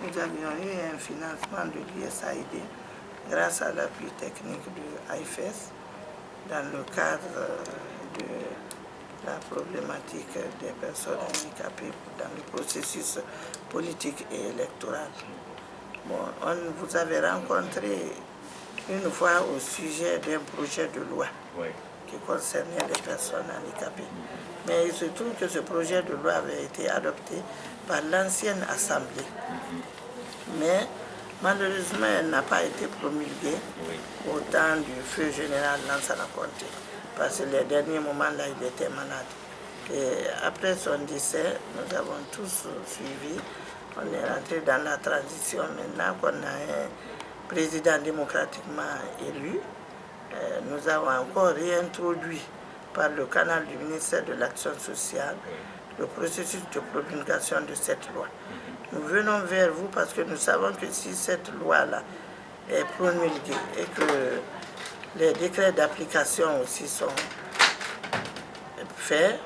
nous avions eu un financement de l'USAID grâce à l'appui technique de AIFES dans le cadre de la problématique des personnes handicapées dans le processus politique et électoral. Bon, on vous avait rencontré une fois au sujet d'un projet de loi qui concernait les personnes handicapées. Mais il se trouve que ce projet de loi avait été adopté par l'ancienne Assemblée. Mais malheureusement, elle n'a pas été promulguée au temps du feu général Lansana Conté, parce que les derniers moments, là, il était malade. Et après son décès, nous avons tous suivi. On est rentré dans la transition. Maintenant qu'on a un président démocratiquement élu, nous avons encore réintroduit par le canal du ministère de l'Action sociale le processus de promulgation de cette loi. Nous venons vers vous parce que nous savons que si cette loi-là est promulguée et que les décrets d'application aussi sont faits,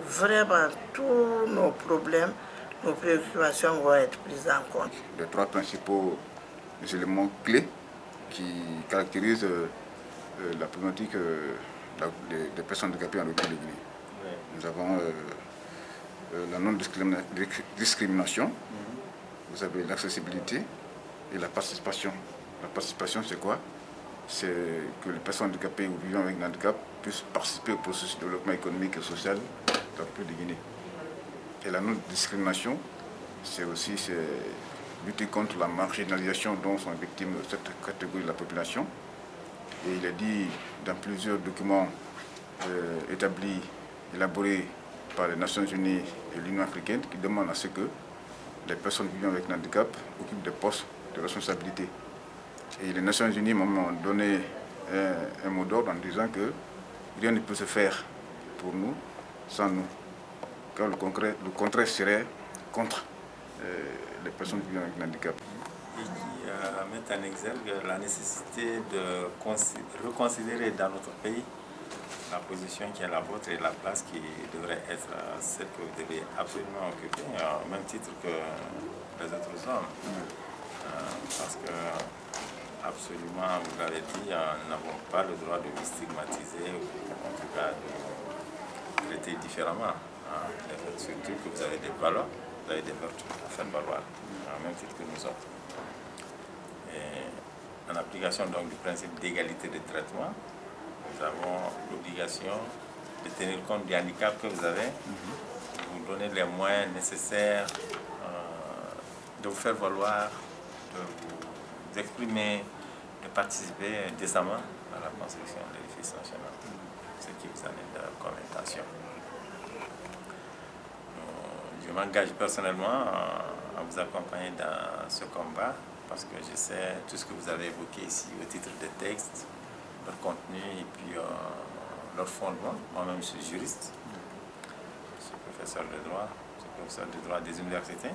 vraiment tous nos problèmes, nos préoccupations vont être prises en compte. Les trois principaux éléments clés qui caractérisent la problématique des personnes handicapées en République de Guinée. Nous avons la non-discrimination, vous avez l'accessibilité et la participation. La participation, c'est quoi? C'est que les personnes handicapées ou vivant avec un handicap puissent participer au processus de développement économique et social de la République de Guinée. Et la non-discrimination, c'est aussi lutter contre la marginalisation dont sont victimes cette catégorie de la population. Et il est dit dans plusieurs documents élaborés par les Nations Unies et l'Union africaine qui demandent à ce que les personnes vivant avec un handicap occupent des postes de responsabilité. Et les Nations Unies m'ont donné un mot d'ordre en disant que rien ne peut se faire pour nous sans nous. Car le contraire serait contre les personnes vivant avec un handicap. Et qui met en exergue la nécessité de reconsidérer dans notre pays la position qui est la vôtre et la place qui devrait être celle que vous devez absolument occuper, au même titre que les autres hommes. Parce que, absolument, vous l'avez dit, nous n'avons pas le droit de vous stigmatiser ou en tout cas de traiter différemment. Surtout que vous avez des valeurs, vous avez des vertus à faire valoir, au même titre que nous autres. Et en application donc du principe d'égalité de traitement, nous avons l'obligation de tenir compte du handicap que vous avez, de vous donner les moyens nécessaires de vous faire valoir, de vous exprimer, de participer décemment à la construction de l'édifice national, ce qui vous en est de convention. Je m'engage personnellement à vous accompagner dans ce combat parce que je sais tout ce que vous avez évoqué ici au titre des textes, leur contenu et puis leur fondement. Moi-même, je suis juriste, je suis professeur de droit des universités.